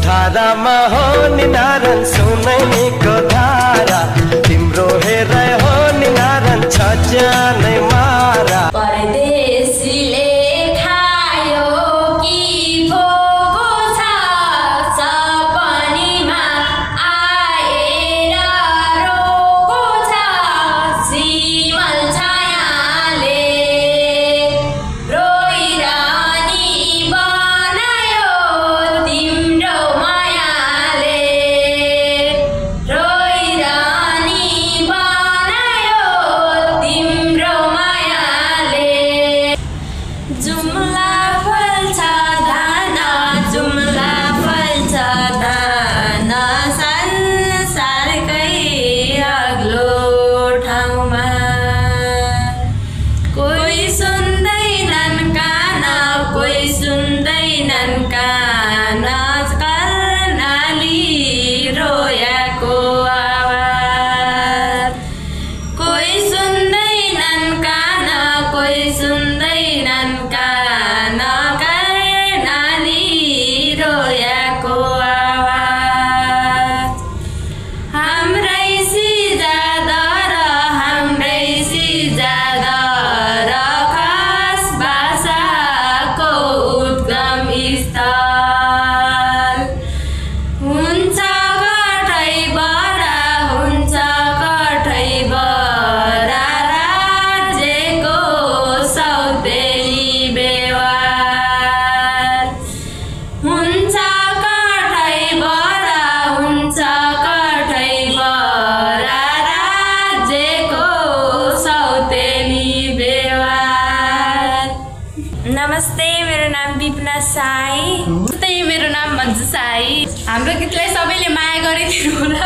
धारामा हो नि नारायण सुनैको धारा तिम्रो हेराइ हो नि नारायण छ जानै मारा परदेशीले खायो कि भोगो छ सपनीमा आएर रोगो छ शीतल छायाले रोइरानी बनायो तिम्रो मायाले रोइरानी बनायो तिम्रो मायाले जुम्ला फल्छ धान जुम्ला फल्छ धान संसारकै अग्लो ठाउँमा कोही सुन्दैनन् कान कोही सुन्दैनन् कान कर्णाली रोयाको आवाज कोही सुन्दैनन् कान कोही सुन्दैनन् कान कर्णाली रोयाको आवाज हाम्रै सिजादर खास भाषाको उद्गम स्थल हुन्छ कठैबर राज्यको सौतेली बेवार हुन्छ कठैबर राज्यको सौतेली बेवार। नमस्ते, मेरो नाम विपना साई। मेरो नाम मन्जु साई। हाम्रो गीतलाई सबैले माया गरिदिनु होला।